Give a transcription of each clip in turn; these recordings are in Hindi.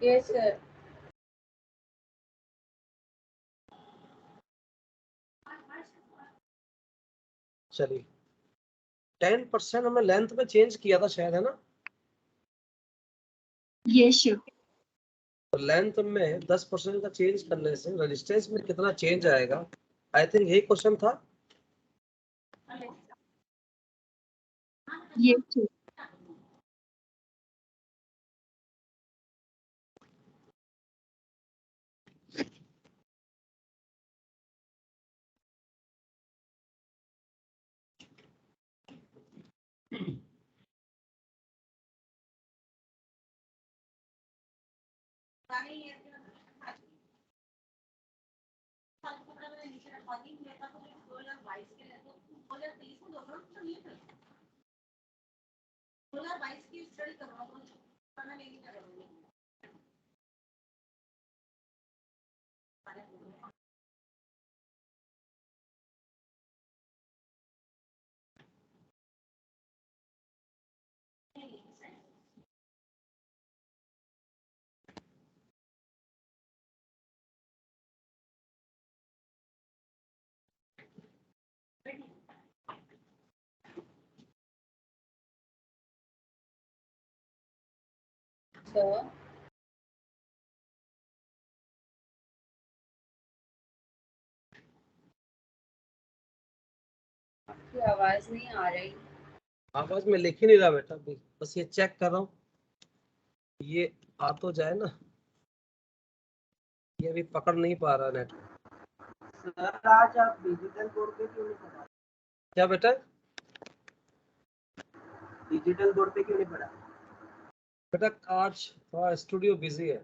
Yes sir. चलिए 10% हमने लेंथ में चेंज किया था शायद, है ना? Yes sir. तो लेंथ में 10% का चेंज करने से रेजिस्टेंस में कितना चेंज आएगा? आई थिंक यही क्वेश्चन था। Yes sir. सर आपकी आवाज नहीं आ रही। आवाज में लिख ही नहीं रहा बेटा, बस ये चेक कर रहा हूँ ये आ तो जाए ना, ये अभी पकड़ नहीं पा रहा नेट। सर आज आप डिजिटल बोर्ड पे क्यों नहीं पढ़ा? क्या बेटा? डिजिटल बोर्ड पे क्यों नहीं पढ़ा? बेटा आज थोड़ा स्टूडियो बिजी है।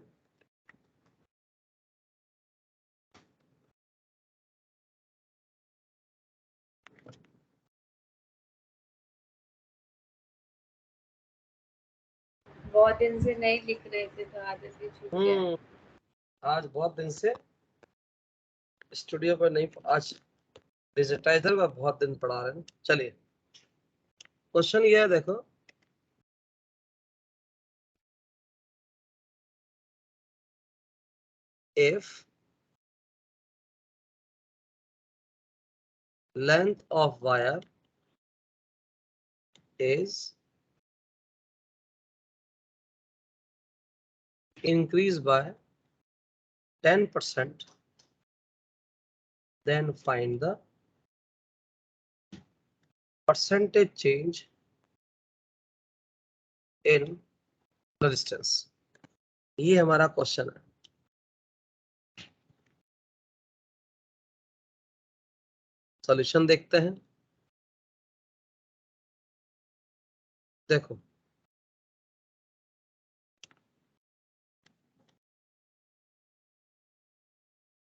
बहुत दिन से नहीं लिख रहे थे तो आदत भी छूट गया। आज बहुत दिन से स्टूडियो पर नहीं, आज डिजिटाइजर पर बहुत दिन पढ़ा रहे हैं। चलिए क्वेश्चन ये है, देखो if length of wire is increased by 10%, then find the percentage change in resistance। ये हमारा क्वेश्चन है। सॉल्यूशन देखते हैं। देखो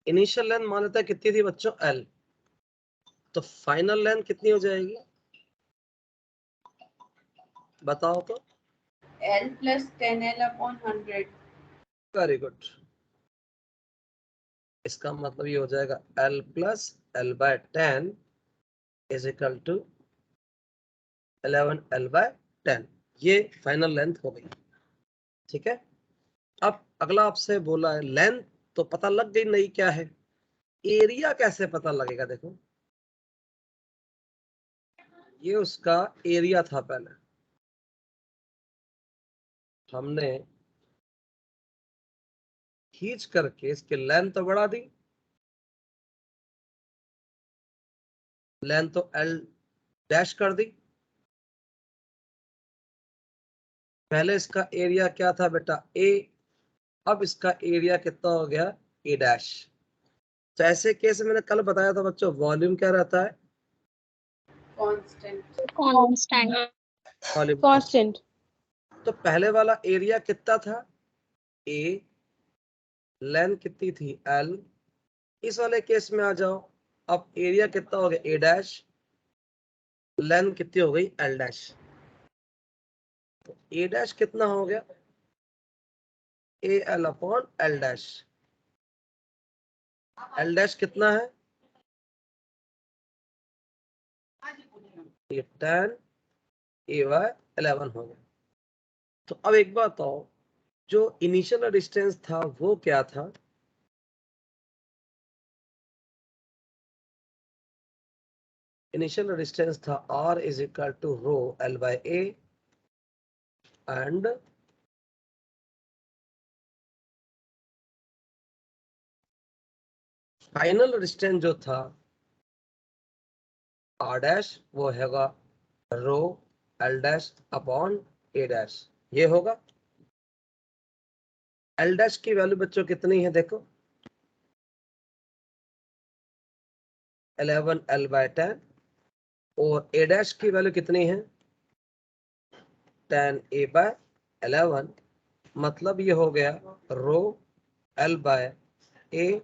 इनिशियल लेंथ मान लेते हैं कितनी थी बच्चों, L, तो फाइनल लेंथ कितनी हो जाएगी बताओ तो? L plus 10L/100। Very good. इसका मतलब ये हो जाएगा L plus L/10 is equal to 11L/10। ये फाइनल लेंथ हो गई। ठीक है, अब अगला आपसे बोला है लेंथ तो पता लग गई, नहीं क्या है, एरिया कैसे पता लगेगा? देखो ये उसका एरिया था, पहले हमने खींच करके इसकी लेंथ तो बढ़ा दी, लेंथ तो L डैश कर दी। पहले इसका एरिया क्या था बेटा, A, अब इसका एरिया कितना हो गया, A डैश। तो ऐसे केस में मैंने कल बताया था बच्चों, वॉल्यूम क्या रहता है, कांस्टेंट। Volume constant. तो पहले वाला एरिया कितना था, A, लेंथ कितनी थी L। इस वाले केस में आ जाओ, अब एरिया कितना हो गया A डैश, लेंथ कितनी हो गई L डैश। तो A डैश कितना हो गया, AL/L डैश। L डैश कितना है, ये 10 A/11 हो गया। तो अब एक बात बताओ, जो इनिशियल रेजिस्टेंस था वो क्या था? इनिशियल रेजिस्टेंस था R is equal to rho L by A and final resistance जो था R डैश वो हैगा rho L dash upon A dash. ये होगा L डैश की वैल्यू बच्चों कितनी है? देखो 11 L बाय 10 और A डैश की वैल्यू कितनी है? 10 A बाय 11। मतलब ये हो गया रो L बाय A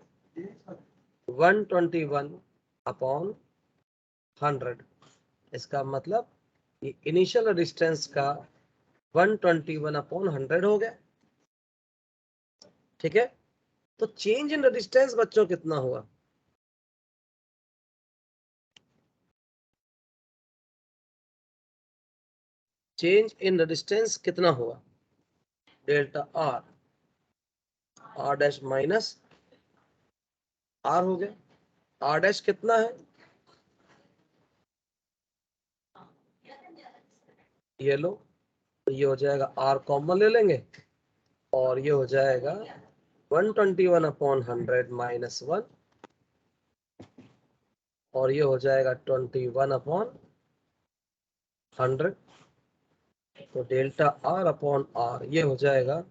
121 अपॉन 100। इसका मतलब ये इनिशियल रेजिस्टेंस का 121 अपॉन 100 हो गया। ठीक है, तो चेंज इन रेजिस्टेंस बच्चों कितना हुआ? चेंज इन रेजिस्टेंस कितना हुआ? Delta R, R dash minus R हो गया। आर डैश कितना है? ये लो, तो ये हो जाएगा आर कॉमन ले लेंगे और ये हो जाएगा 121 अपॉन 100 माइनस 1 और ये हो जाएगा 21 अपॉन 100। तो डेल्टा आर अपॉन आर ये हो जाएगा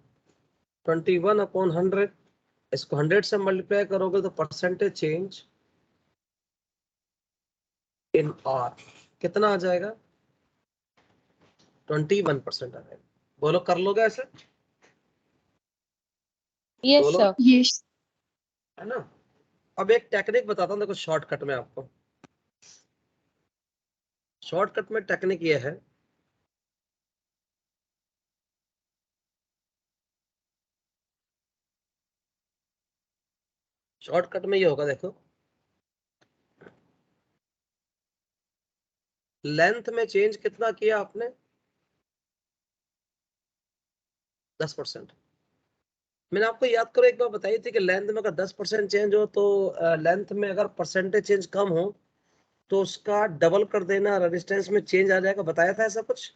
21 अपॉन 100। इसको 100 से मल्टीप्लाई करोगे तो परसेंटेज चेंज इन आर कितना आ जाएगा? 21% आ जाएगा। बोलो कर लोगे ऐसे? यस बोलो, सर। यस है ना। अब एक टेक्निक बताता हूँ, देखो शॉर्टकट में आपको। शॉर्टकट में टेक्निक ये है, शॉर्टकट में ये होगा, देखो लेंथ में चेंज कितना किया आपने? 10%। मैंने आपको याद करो एक बार बताई थी कि लेंथ में अगर 10% चेंज हो तो लेंथ में अगर परसेंटेज चेंज कम हो तो उसका डबल कर देना, रेजिस्टेंस में चेंज आ जाएगा। बताया था ऐसा कुछ?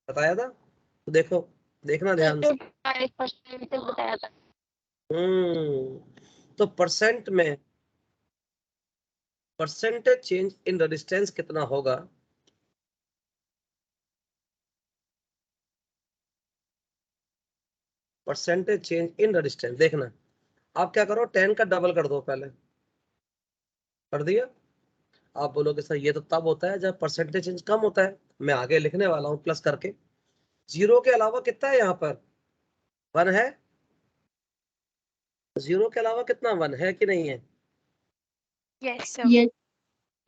बताया था? तो देखो, देखना ध्यान से। 5% तक बताया था। तो परसेंट में परसेंटेज चेंज इन रेजिस्टेंस कितना होगा? परसेंटेज चेंज इन रेजिस्टेंस देखना। आप क्या करो, 10 का डबल कर दो। पहले कर दिया? आप बोलोगे सर ये तो तब होता है जब परसेंटेज चेंज कम होता है। मैं आगे लिखने वाला हूं प्लस करके। जीरो के अलावा कितना है यहाँ पर? 1 है। जीरो के अलावा कितना 1 है कि नहीं है? Yes sir.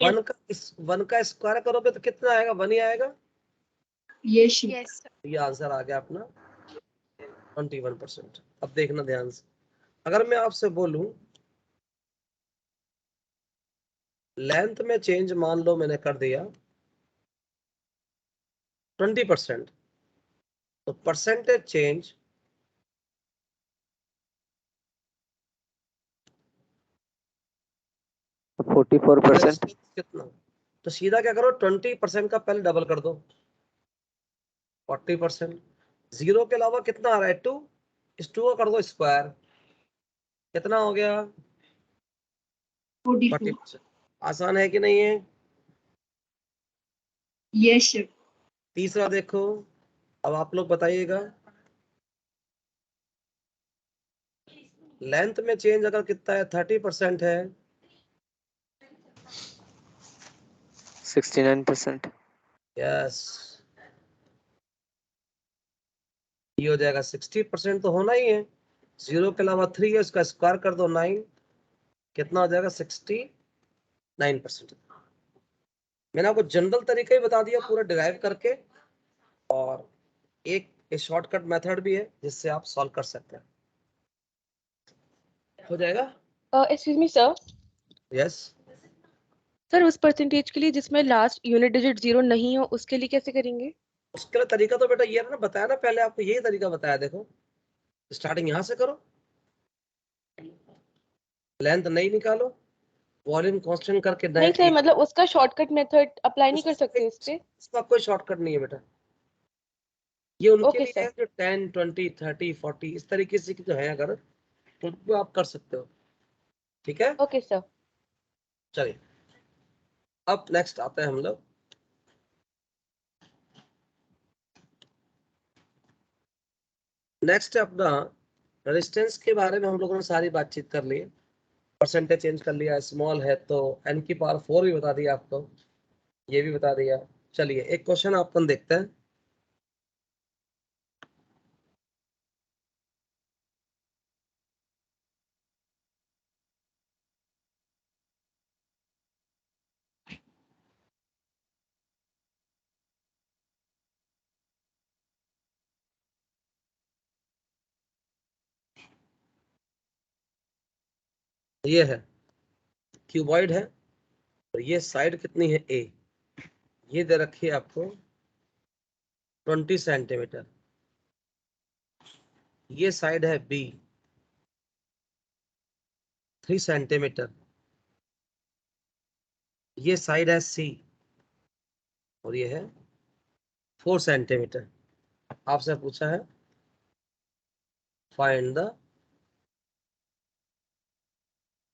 1 का स्क्वायर करोगे तो कितना आएगा? 1 ही आएगा। यस ये आंसर आ गया अपना 21%। अब देखना ध्यान से, अगर मैं आपसे बोलूं लेंथ में चेंज मान लो मैंने कर दिया 20%, तो परसेंटेज चेंज तो 44%। कितना? तो सीधा क्या करो, 20% का पहले डबल कर दो, 40%। जीरो के अलावा कितना आ रहा है? 2। इस 2 का कर दो स्क्वायर, कितना हो गया? 40%। आसान है कि नहीं है? Yes sir. तीसरा देखो, अब आप लोग बताइएगा लेंथ में चेंज अगर कितना है? 30% है। 69%। यस, ये हो जाएगा 60%। तो होना ही है। जीरो के अलावा 3 है, उसका स्क्वायर कर दो 9, कितना हो जाएगा? 69%। मैंने आपको जनरल तरीका ही बता दिया पूरा डिराइव करके, और एक शॉर्टकट मेथड भी है जिससे आप सॉल्व कर सकते हैं। हो जाएगा? Excuse me sir. Yes. Sir उस परसेंटेज के लिए जिसमें लास्ट यूनिट डिजिट 0 नहीं हो उसके लिए कैसे करेंगे? उसके लिए तरीका तो बेटा ये ना बताया ना, पहले आपको यही तरीका बताया। देखो स्टार्टिंग यहां से करो, लेंथ नहीं निकालो, वॉल्यूम कांस्टेंट करके नहीं सर, मतलब उसका शॉर्टकट मेथड अप्लाई नहीं कर सकते इस पे? इसका कोई शॉर्टकट नहीं है बेटा, ये उनके ओके लिए सर। है जो 10 20 30 40 इस तरीके से जो है, अगर तो आप कर सकते हो। ठीक है, ओके सर। चलिए अब नेक्स्ट आते हैं हम लोग। नेक्स्ट अपना रेजिस्टेंस के बारे में हम लोगों ने सारी बातचीत कर ली, परसेंटेज चेंज कर लिया, स्मॉल है तो n की पावर 4 भी बता दिया आपको, ये भी बता दिया। चलिए एक क्वेश्चन अपन देखते हैं। ये है क्यूबॉइड है, और ये साइड कितनी है a, ये दे रखी है आपको 20 सेंटीमीटर, ये साइड है b 3 सेंटीमीटर, ये साइड है c और ये है 4 सेंटीमीटर। आपसे पूछा है find the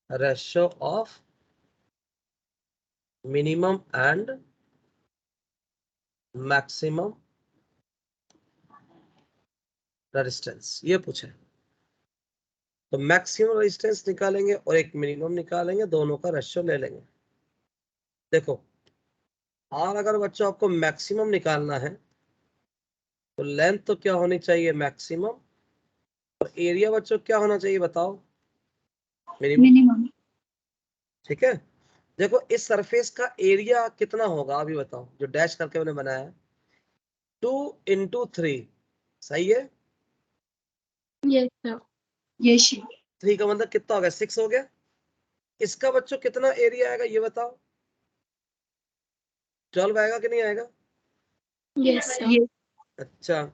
ratio of minimum and maximum resistance, ये पूछा है। तो मैक्सिमम रेजिस्टेंस निकालेंगे और एक मिनिमम निकालेंगे, दोनों का रेशियो ले लेंगे। देखो और अगर बच्चों आपको मैक्सिमम निकालना है तो लेंथ तो क्या होनी चाहिए, मैक्सिमम, और एरिया बच्चों क्या होना चाहिए बताओ, मिनिमम। ठीक है। देखो इस सरफेस का एरिया कितना होगा अभी बताओ, जो डैश करके मैंने बनाया है 2 × 3, सही है। Yes sir. Yes sir. 3 का मतलब कितना हो गया, 6 हो गया। इसका बच्चों कितना एरिया आएगा ये बताओ, 12 आएगा कि नहीं आएगा। Yes sir. अच्छा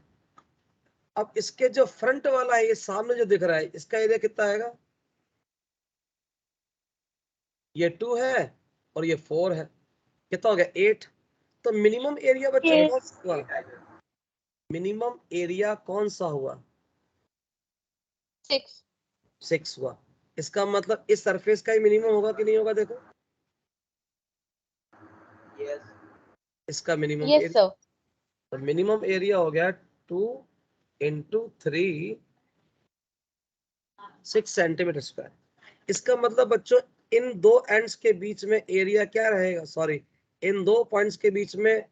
अब इसके जो फ्रंट वाला है, ये सामने जो दिख रहा है, इसका एरिया कितना आएगा, ये 2 है और ये 4 है, कितना हो गया 8। तो मिनिमम एरिया बच्चों Yes. कौन सा हुआ, मिनिमम एरिया कौन सा हुआ, 6 हुआ। इसका मतलब इस सरफेस का ही मिनिमम होगा कि नहीं होगा, देखो यस इसका मिनिमम यस एरिया, सर। तो मिनिमम एरिया हो गया 2 × 3 6 सेंटीमीटर स्क्वायर। इसका मतलब बच्चों इन दो एंड्स के बीच में एरिया क्या रहेगा, सॉरी इन दो पॉइंट्स के बीच में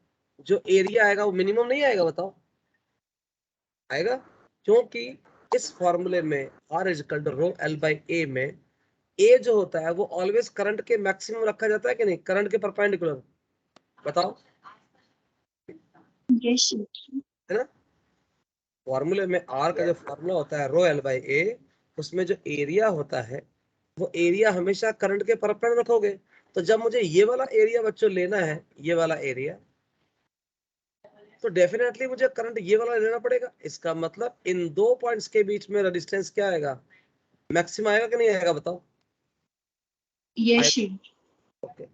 जो एरिया आएगा वो मिनिमम नहीं आएगा, बताओ आएगा, क्योंकि इस फॉर्मूले में R = ρl/a में a जो होता है वो ऑलवेज करंट के मैक्सिमम रखा जाता है कि नहीं, करंट के परपेंडिकुलर, बताओ यस सर। है ना। फॉर्मूले में R का जो फॉर्मूला होता है ρl/a, उसमें जो एरिया होता है वो एरिया हमेशा करंट के परपेंडिकुलर रखोगे। तो जब मुझे ये वाला एरिया बच्चों लेना है, ये वाला एरिया, तो डेफिनेटली मुझे करंट ये वाला लेना पड़ेगा। इसका मतलब इन दो पॉइंट्स के बीच में रेजिस्टेंस क्या आएगा, मैक्सिमम आएगा कि नहीं आएगा बताओ। Yes sir. ओके,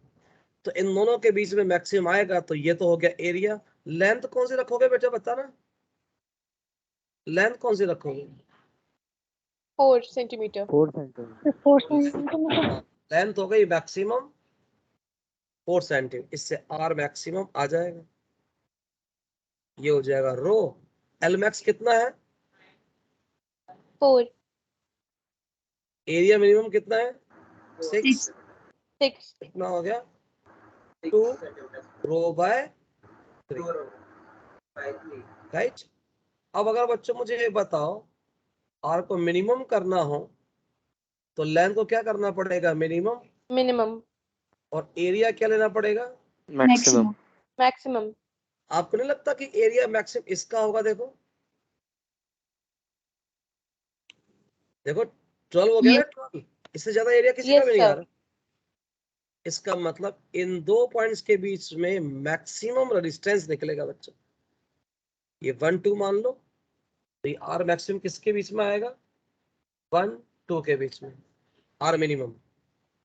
तो इन दोनों के बीच में मैक्सिमम आएगा, तो ये तो हो गया एरिया। लेंथ कौन सी रखोगे बेटा बताना, लेंथ कौन सी रखोगे, 4 सेंटीमीटर। 4 सेंटीमीटर। लेंथ हो गई मैक्सिमम 4 सेंटीमीटर, इससे R मैक्सिमम आ जाएगा, ये हो जाएगा रो। L मैक्स कितना है, 4 एरिया मिनिमम कितना है 6, 6। 6 कितना हो गया 2 ρ/3, राइट। अब अगर बच्चों मुझे ये बताओ R को मिनिमम करना हो तो लेंथ को क्या करना पड़ेगा, मिनिमम, मिनिमम। और एरिया क्या लेना पड़ेगा, मैक्सिमम। मैक्सिमम। आपको नहीं लगता कि एरिया मैक्सिमम इसका होगा, देखो देखो 12 हो गया ना, 12, इससे ज्यादा एरिया किसी का यस भी नहीं आ सर। रहा। इसका मतलब इन दो पॉइंट्स के बीच में मैक्सिमम रेजिस्टेंस निकलेगा बच्चों, ये 1 2 मान लो, तो ये आर मैक्सिमम किसके बीच में आएगा, 1 2 के बीच में आर मिनिमम,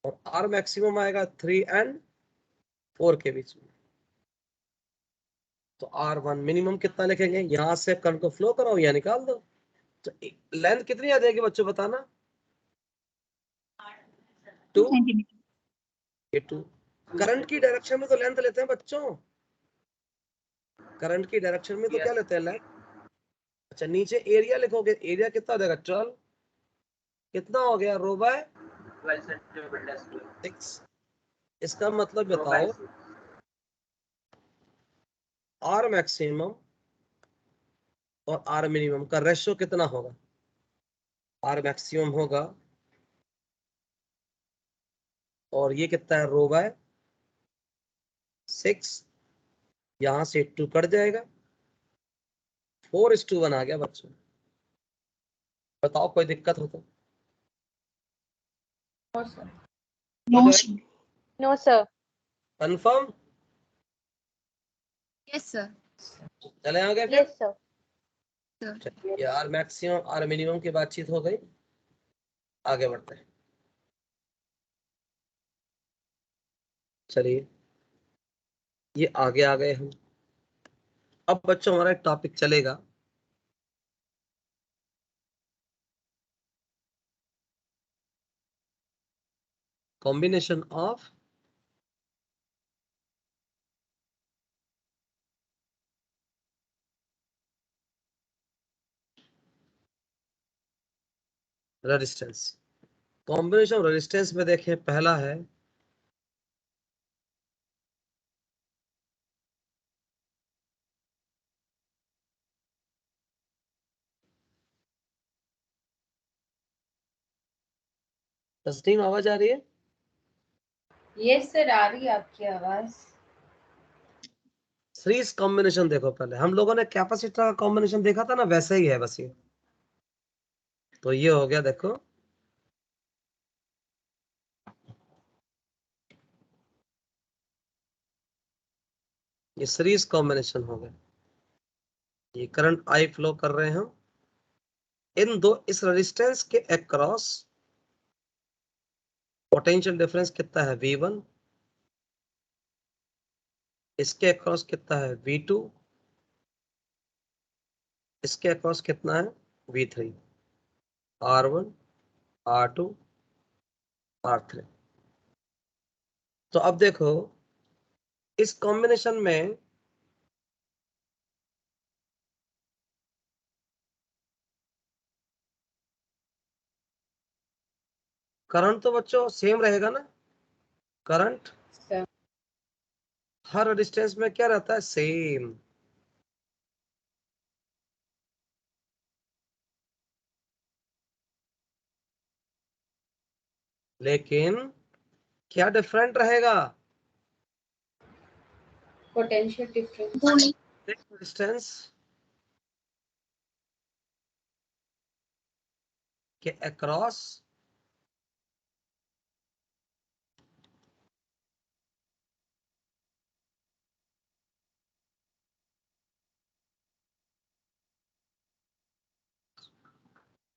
और आर मैक्सिमम आएगा 3 एंड 4 के बीच में। तो R1 मिनिमम कितना लिखेंगे, यहां से करंट को फ्लो कराओ या निकाल दो। तो लेंथ कितनी आ जाएगी बच्चों बताना, 2, सेंटीमीटर। ये 2। करंट की डायरेक्शन में तो लेंथ लेते हैं बच्चों, करंट की डायरेक्शन में तो क्या लेते हैं, लेंथ। अच्छा नीचे एरिया लिखोगे, एरिया कितना हो जाएगा 12, कितना हो गया रो बाय 12 सेंटीमीटर स्क्वायर। 6। इसका मतलब बताओ आर मैक्सिमम और आर मिनिमम का रेशियो कितना होगा, आर मैक्सिमम होगा, और ये कितना है रो बाय 6, यहां से 2 कट जाएगा, 4:1 आ गया बच्चों। बताओ कोई दिक्कत हो तो। और sir no sir. No, sir. Confirm, yes sir. चले आगे फिर। Yes, sir. ये आर मैक्सिमम आर मिनिमम की बातचीत हो गई, आगे बढ़ते हैं। चलिए ये आगे आ गए हम। अब बच्चों हमारा एक टॉपिक चलेगा, combination of resistance. Combination of resistance में देखें, पहला है तस्नीम, आवाज आ रही है? यस सर, आ रही है आपकी आवाज। सीरीज कॉम्बिनेशन देखो, पहले हम लोगों ने कैपेसिटर का कॉम्बिनेशन देखा था ना, वैसे ही है बस ये। तो ये हो गया देखो, ये सीरीज कॉम्बिनेशन हो गया। ये करंट आई फ्लो कर रहे हैं हम इन दो, इस रेजिस्टेंस के अक्रॉस पोटेंशियल डिफरेंस कितना है V1, इसके अक्रॉस कितना है V2, इसके अक्रॉस कितना है V3, R1 R2 R3। तो अब देखो इस कॉम्बिनेशन में करंट तो बच्चों सेम रहेगा ना, करंट सर हर रेजिस्टेंस में क्या रहता है, सेम। लेकिन क्या डिफरेंट रहेगा, पोटेंशियल डिफरेंस। रेजिस्टेंस के अक्रॉस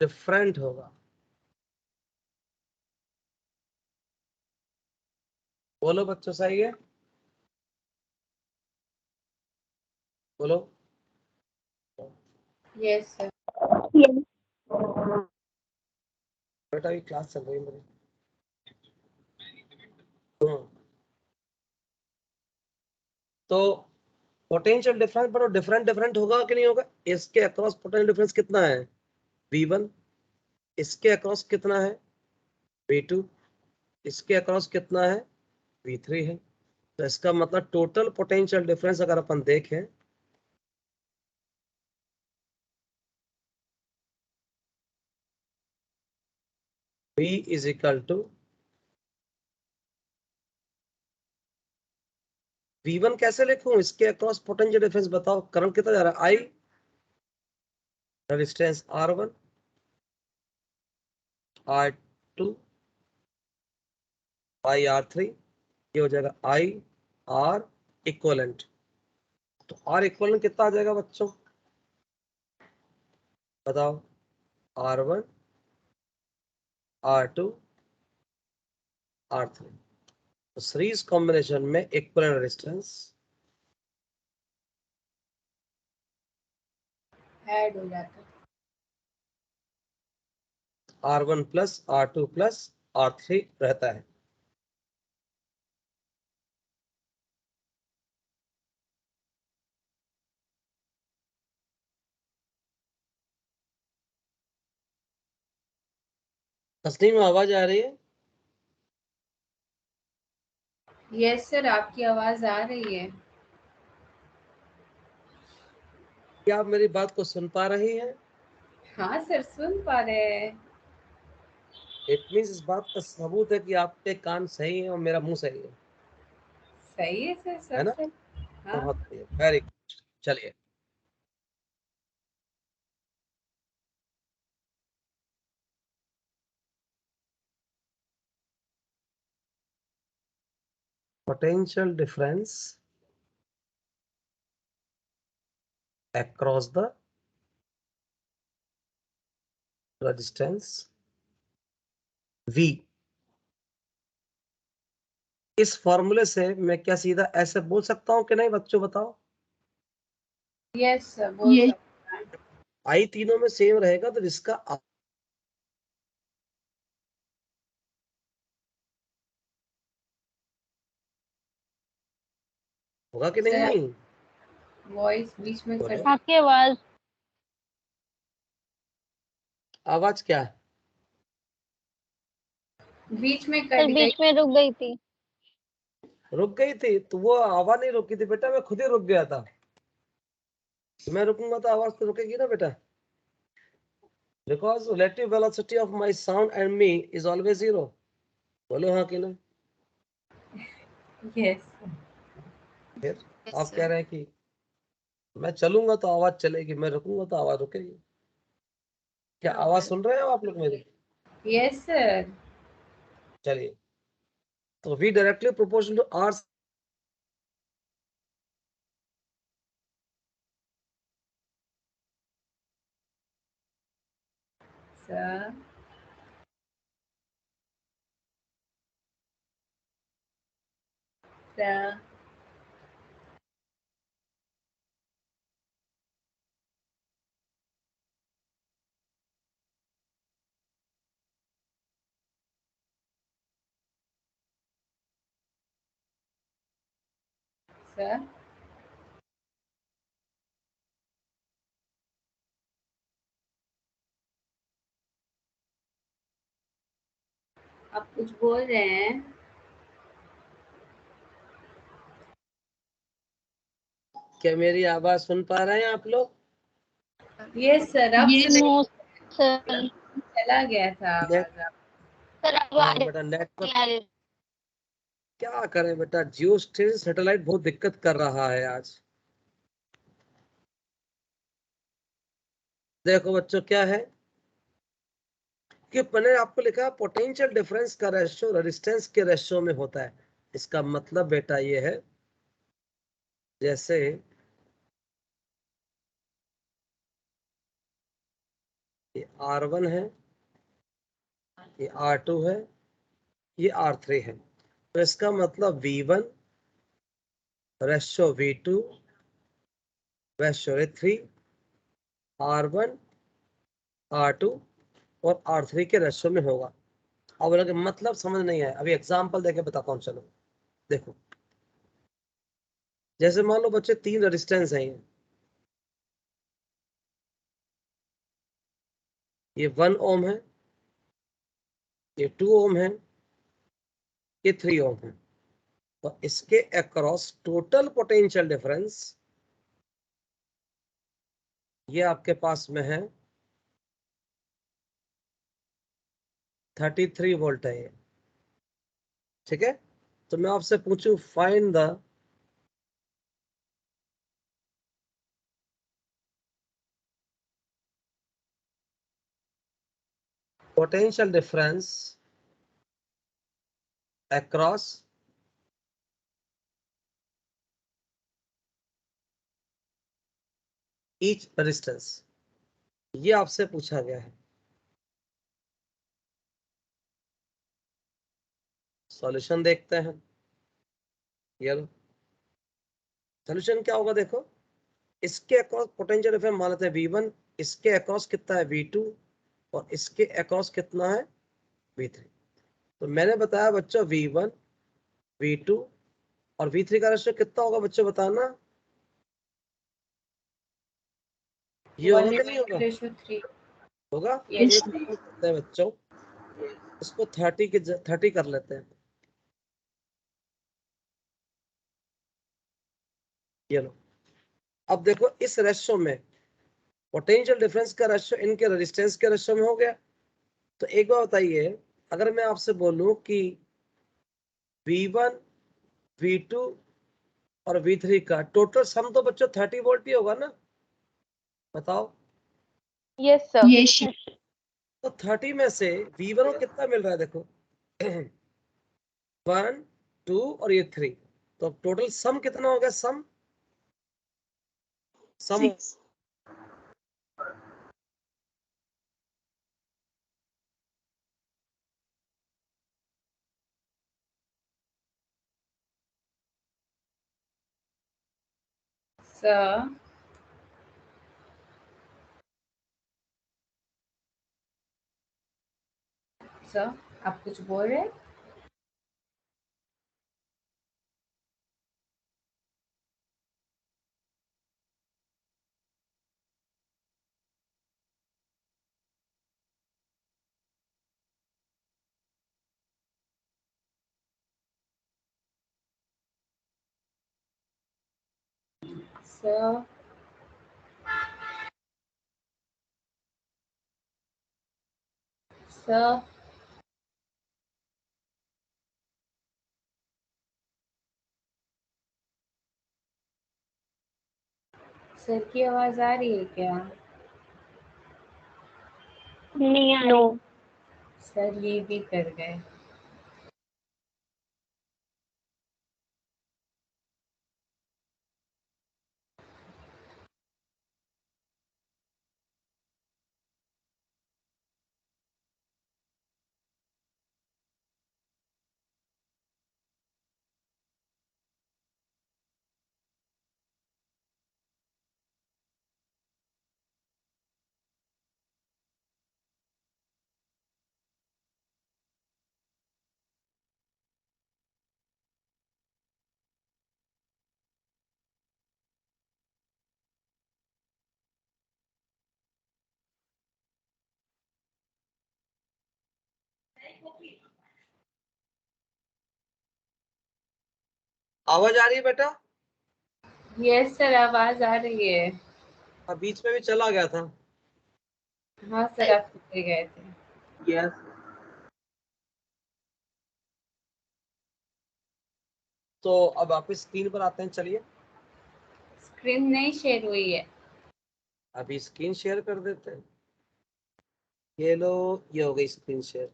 डिफरेंट होगा। बोलो बच्चों, सही है? बोलो। Yes sir. बेटा ये क्लास चल रही है मेरी। तो पोटेंशियल डिफरेंस पर डिफरेंट डिफरेंट होगा कि नहीं होगा, इसके अक्रॉस पोटेंशियल डिफरेंस कितना है V1, इसके अक्रॉस कितना है V2, इसके अक्रॉस कितना है V3 है। तो इसका मतलब टोटल पोटेंशियल डिफरेंस अगर अपन देखें, V is equal to V1 कैसे लिखूं, इसके अक्रॉस पोटेंशियल डिफरेंस बताओ, करंट कितना जा रहा है I, resistance R1 R2 IR3, ये हो जाएगा I R इक्वलेंट। तो R इक्वलेंट कितना आ जाएगा बच्चों, बताओ R1 R2 R3, तो सीरीज कॉम्बिनेशन में इक्विवेलेंट रेजिस्टेंस ऐड हो जाता है। R1 plus R2 plus R3 रहता है। तस्लीम आवाज आ रही है? यस सर, आपकी आवाज आ रही है। क्या आप मेरी बात को सुन पा रही हैं? हाँ सर, सुन पा रहे हैं। इट मींस इस बात का सबूत है कि आपके कान सही है और मेरा मुंह सही है सही है सर, है सब ना? सही। हाँ बहुत बढ़िया, वेरी गुड। चलिए potential difference across the resistance V। इस फॉर्मूले से मैं क्या सीधा ऐसे बोल सकता हूं कि नहीं बच्चों, बताओ? यस सर, बोल Yes. सकते हैं। आई तीनों में सेम रहेगा तो जिसका होगा कि सर, नहीं? वॉइस बीच में बोलो। कट। आपकी आवाज आवाज क्या है? बीच में सर कट गई। बीच में रुक गई थी। रुक गई थी तो वो आवाज नहीं रुकी थी बेटा, मैं खुद ही रुक गया था। मैं रुकूंगा तो आवाज तो रुकेगी ना बेटा, because relative velocity of my sound and me is always zero. बोलो हाँ कि ना? यस फिर आप कह रहे हैं कि मैं चलूंगा तो आवाज चलेगी, मैं रुकूंगा तो आवाज रुकेगी। क्या आवाज सुन रहे हो आप लोग मेरी? Yes sir. चलिए, तो V directly proportional to R। Sir, sir, sir, आप कुछ बोल रहे हैं? क्या मेरी आवाज सुन पा रहे हैं आप लोग? यस सर, अब Yes. सुनाई। No sir. चला गया था आवाज आप। सर अब आ हाँ रही बेटा, नेटवर्क आ रही। क्या करें बेटा, जियो स्टेशन सैटेलाइट बहुत दिक्कत कर रहा है आज। देखो बच्चों क्या है कि मैंने आपको लिखा पोटेंशियल डिफरेंस का रेशियो रेजिस्टेंस के रेशियो में होता है। इसका मतलब बेटा ये है, जैसे ये R1 है, ये R2 है, ये R3 है, तो इसका मतलब V1 ratio V2 ratio V3 R1 R2 और R3 के रेशियो में होगा। अब अगर मतलब समझ नहीं आया, अभी एग्जांपल देके बताता हूँ। चलो देखो, जैसे मान लो बच्चे तीन रेजिस्टेंस हैं, ये 1 ओम है, ये 2 ओम है, ये 3 ओम है। तो इसके अक्रॉस टोटल पोटेंशियल डिफरेंस ये आपके पास में है 33 वोल्ट है ये। ठीक है, तो मैं आपसे पूछूं find the potential difference across each resistance। ये आपसे पूछा गया है। सॉल्यूशन देखते हैं। ये सॉल्यूशन क्या होगा देखो, इसके अक्रॉस पोटेंशियल डिफरेंस मान लेते हैं V1, इसके अक्रॉस कितना है V2 और इसके अक्रॉस कितना है V3। तो मैंने बताया बच्चों V1, V2 और V3 का रेशियो कितना होगा बच्चों बताना। ये होगा कि नहीं होगा? 1:3 होगा। Yes. एक काम करते हैं बच्चों, इसको 30 कर लेते हैं। ये लो, अब देखो इस रेशियो में पोटेंशियल डिफरेंस का रेशियो इनके रेजिस्टेंस के रेशियो में हो गया। तो एक बार बताइए, अगर मैं आपसे बोलूं कि V1, V2 और V3 का टोटल सम तो बच्चों 30 वोल्ट ही होगा ना, बताओ। Yes, sir. Yes, sir. तो 30 में से V1 को कितना मिल रहा है देखो 1, 2 और ये 3, तो टोटल सम कितना हो गया, सम 6. Sir. सर आप कुछ बोल रहे हैं? सर सर सर की आवाज आ रही है क्या? नहीं आ No. सर ये भी कर गए। आवाज आ रही है बेटा? यस सर आवाज आ रही है। अब बीच में भी चला गया था। हाँ सर आप किधर गए थे? यस तो अब वापस स्क्रीन पर आते हैं, चलिए स्क्रीन नहीं शेयर हुई है। अभी स्क्रीन शेयर कर देते हैं। ये लो, ये हो गई स्क्रीन शेयर,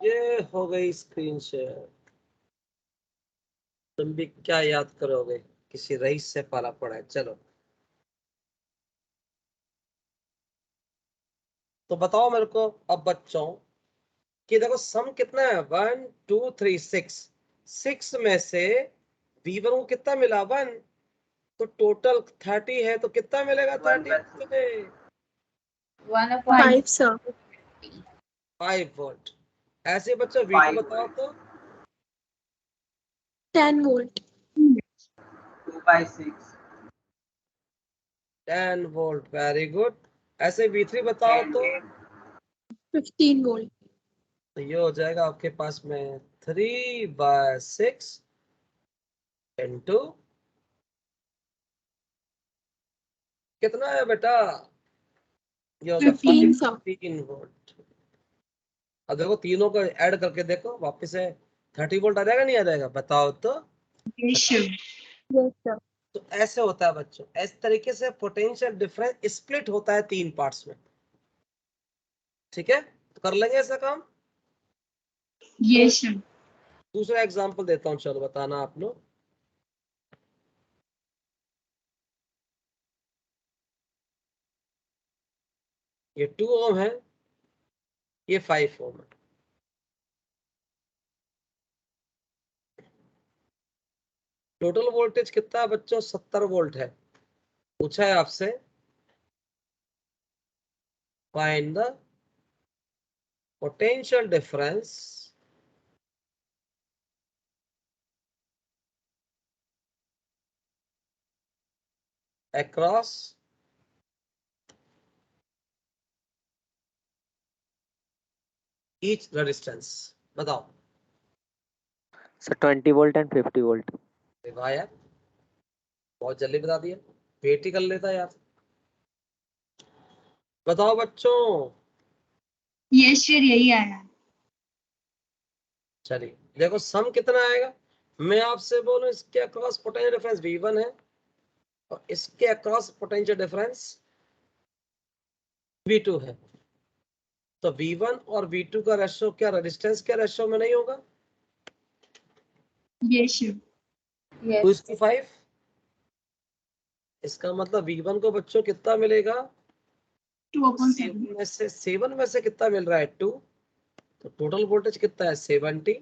ये हो गई स्क्रीन शेयर। तुम भी क्या याद करोगे, किसी रईस से पाला पड़ा है। चलो तो बताओ मेरे को अब बच्चों कि देखो सम कितना है, 1, 2, 3, 6 में से V1 को कितना मिला 1, तो टोटल 30 है, तो कितना मिलेगा 30 में? 5, sir. 5 वोल्ट। ऐसे बच्चों V2 बताओ तो 10 volt. 2/6 10 volt, very good. ऐसे V3 बताओ तो 15 volt. ये हो जाएगा आपके पास में 3/6 इंटू कितना है बेटा, ये होगा 15 sir. 15 वोल्ट। अब देखो तीनों को ऐड करके देखो, वापस से 30 वोल्ट आ जाएगा नहीं आ जाएगा, बताओ तो। Yes, sir. Yes, sir. तो ऐसे होता है बच्चों, इस तरीके से पोटेंशियल डिफरेंस स्प्लिट होता है 3 पार्ट्स में। ठीक है, तो कर लेंगे ऐसा काम। Yes, sir. दूसरा एग्जांपल देता हूँ, चलो बताना आप लोग। ये 2 ओम है, ये 5 ओम है। टोटल वोल्टेज कितना है बच्चों? 70 वोल्ट है। पूछा है आपसे find the potential difference across each resistance. बताओ। Sir 20 volt and 50 volt. वाह यार, बहुत जल्दी बता दिया, वेट ही कर लेता यार। बताओ बच्चों। यस सर, यही आया। चलिए देखो सम कितना आएगा। मैं आपसे बोलूं इसके अक्रॉस पोटेंशियल डिफरेंस V1 है और इसके अक्रॉस पोटेंशियल डिफरेंस V2 है, तो V1 और V2 का रेशियो क्या रेजिस्टेंस के रेशियो में नहीं होगा? Yes sir. 2:5। इसका मतलब V1 को बच्चों कितना मिलेगा? 2/7। 7 में से कितना मिल रहा है? 2। तो टोटल वोल्टेज कितना है? 70।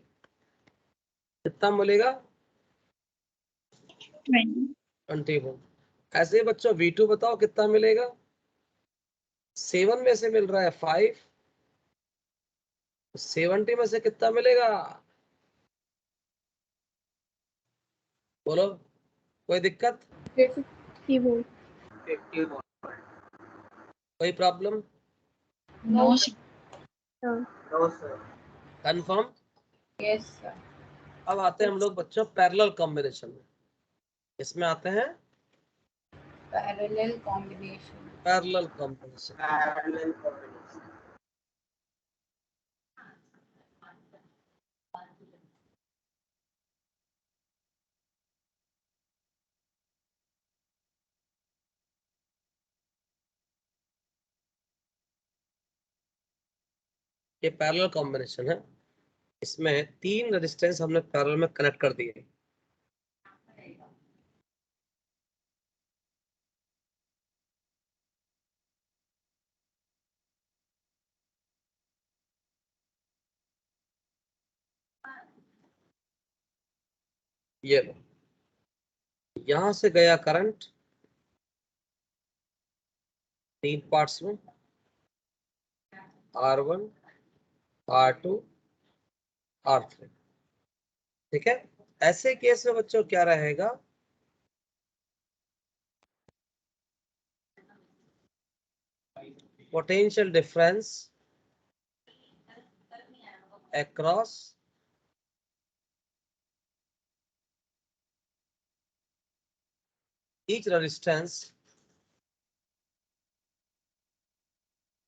कितना मिलेगा? 20 वोल्ट। ऐसे ही बच्चों V2 बताओ कितना मिलेगा? 7 में से मिल रहा है 5, 70 में से कितना मिलेगा? बोलो, कोई दिक्कत? 50 वोल्ट। 50 वोल्ट। कोई problem? No sir. No sir. Confirm? Yes sir. अब आते हैं हम लोग बच्चों पैरेलल कॉम्बिनेशन में। इसमें आते हैं parallel combination. Parallel combination. Parallel combination. ये पैरेलल कॉम्बिनेशन है। इसमें 3 रेजिस्टेंस हमने पैरेलल में कनेक्ट कर दिए। ये लो, यहां से गया करंट 3 पार्ट्स में, R1, R2, R3। ठीक है। ऐसे केस में बच्चों क्या रहेगा? Potential difference across each resistance।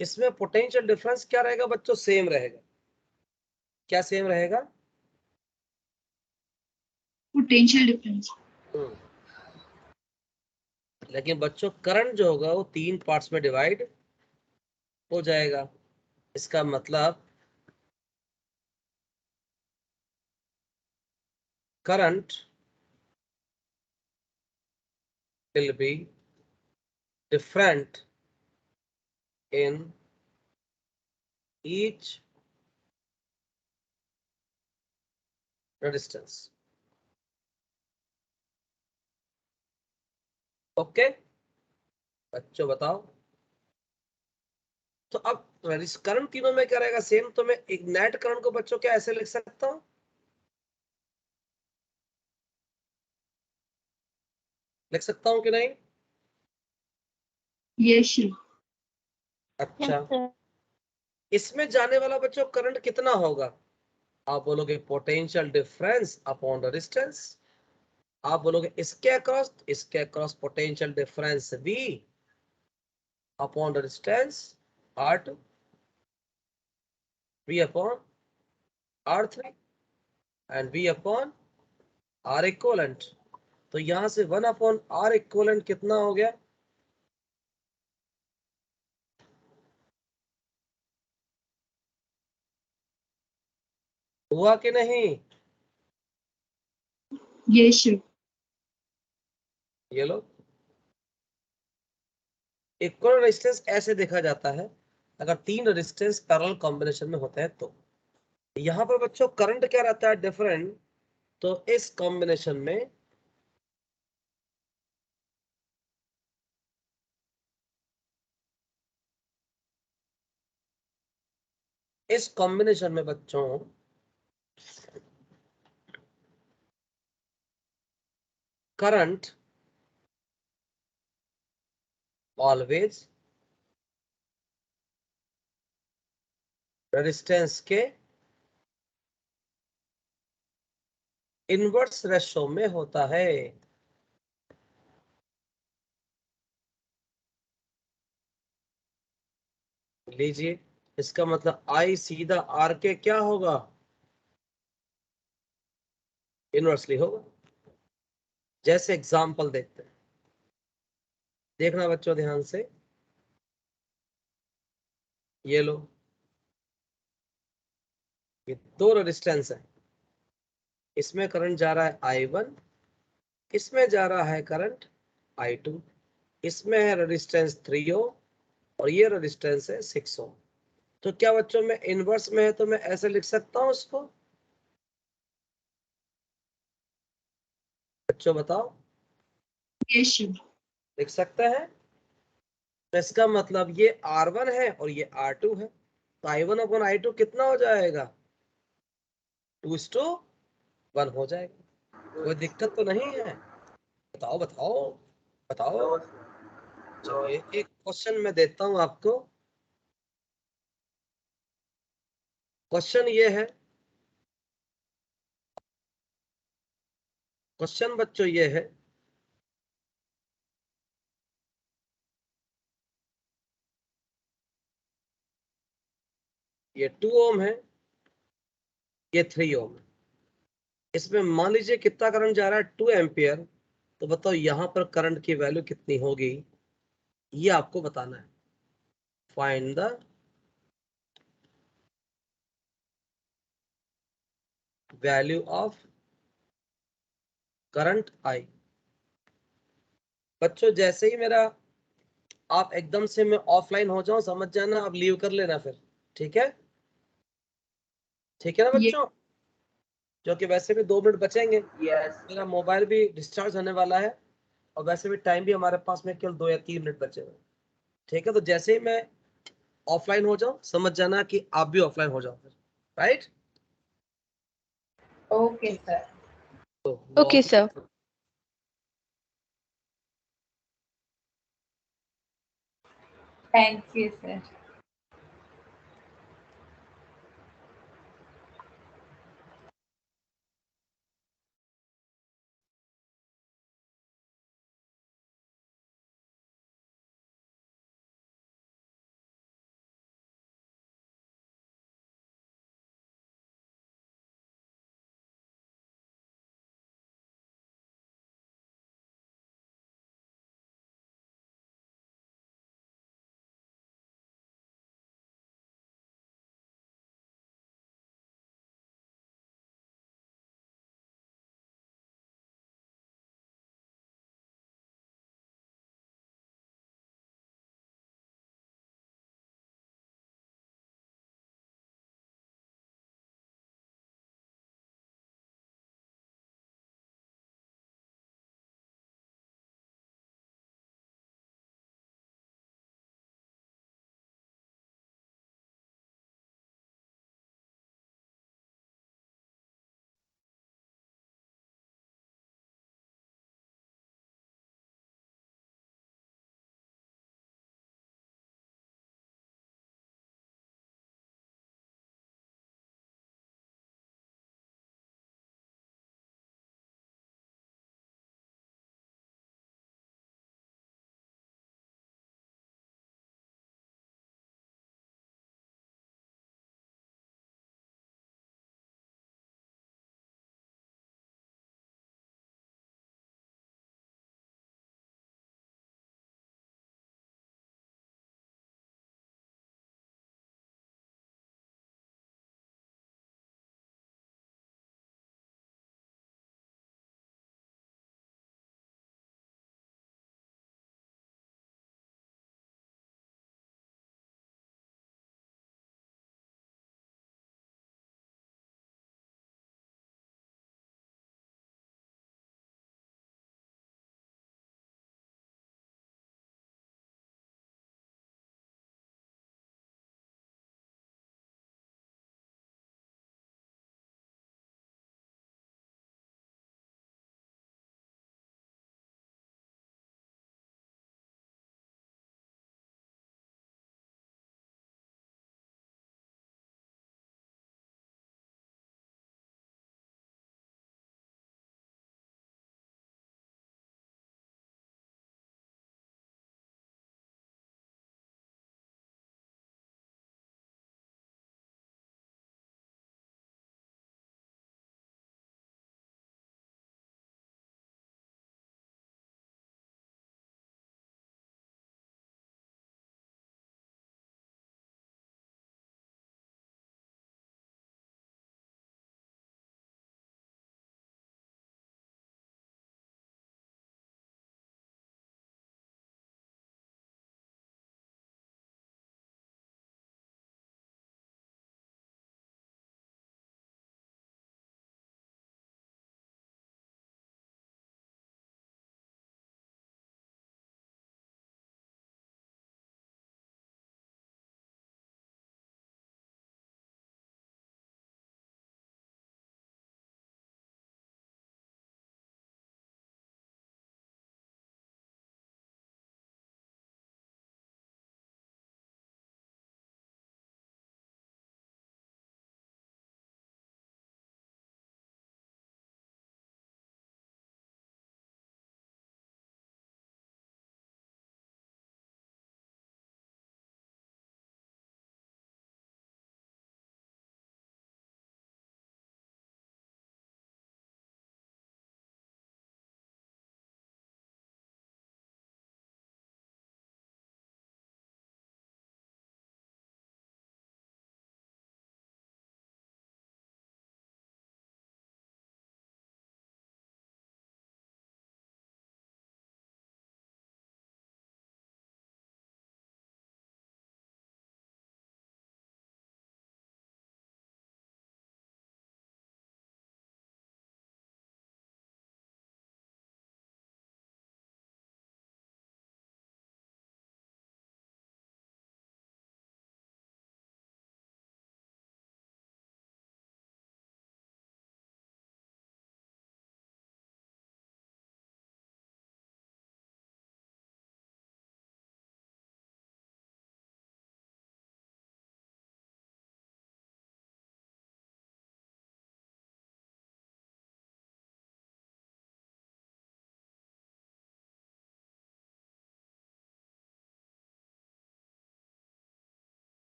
इसमें पोटेंशियल डिफरेंस क्या रहेगा बच्चों? सेम रहेगा। क्या सेम रहेगा? Potential difference. लेकिन बच्चों करंट जो होगा वो 3 पार्ट्स में डिवाइड हो जाएगा। इसका मतलब current will be different in each resistance। Okay बच्चों बताओ। तो अब करंट तीनों में क्या रहेगा? सेम। तो मैं एक नेट करंट को बच्चों क्या ऐसे लिख सकता हूं? लिख सकता हूं कि नहीं? Yes sir. अच्छा, Yes, sir. इसमें जाने वाला बच्चों करंट कितना होगा? आप बोलोगे पोटेंशियल डिफरेंस अपॉन रेजिस्टेंस। आप बोलोगे इसके across potential difference V upon resistance R2, V upon R3 and V upon R equivalent. तो यहां से 1 अपॉन R इक्वलेंट कितना हो गया? हुआ कि नहीं? Yes sir. ये लो, इक्वल रेजिस्टेंस ऐसे देखा जाता है अगर 3 रेजिस्टेंस पैरेलल कॉम्बिनेशन में होते हैं तो। यहाँ पर बच्चों करंट क्या रहता है डिफरेंट, तो इस कॉम्बिनेशन में बच्चों करंट ऑलवेज रेजिस्टेंस के इनवर्स रेशो में होता है। लीजिए, इसका मतलब I सीधा R के क्या होगा, इनवर्सली होगा। जैसे एग्जांपल देखते हैं, देखना बच्चों ध्यान से, ये लो, ये 2 रेजिस्टेंस है, इसमें करंट जा रहा है I1, इसमें जा रहा है करंट I2, इसमें है रेजिस्टेंस 3 ओम और ये रेजिस्टेंस है 6 ओम। तो क्या बच्चों में इनवर्स में है तो मैं ऐसे लिख सकता हूं इसको, बच्चों बताओ, Yes, sir. लिख सकते हैं। तो इसका मतलब ये R1 है और ये R2 है, तो I1 अपॉन I2 कितना हो जाएगा, 2:1 हो जाएगा। कोई दिक्कत तो नहीं है, बताओ बताओ बताओ। चलिए एक क्वेश्चन मैं देता हूं आपको। क्वेश्चन ये है, क्वेश्चन बच्चों ये है, ये 2 ओम है, ये 3 ओम है, इसमें मान लीजिए कितना करंट जा रहा है 2 एम्पियर। तो बताओ यहाँ पर करंट की वैल्यू कितनी होगी, ये आपको बताना है। Find the value of current I। बच्चों जैसे ही मेरा आप एकदम से मैं ऑफलाइन हो जाऊं, समझ जाना, आप लीव कर लेना फिर, ठीक है, ठीक है ना ये बच्चों, जो कि वैसे भी 2 मिनट बचेंगे, यस मेरा मोबाइल भी डिस्चार्ज होने वाला है और वैसे भी टाइम भी हमारे पास में केवल 2 या 3 मिनट बचे हुए, ठीक है। तो जैसे ही मैं ऑफलाइन हो जाऊं, समझ जाना कि आप भी ऑफलाइन हो जाओ फिर, right. Okay sir. Okay, sir. Thank you sir.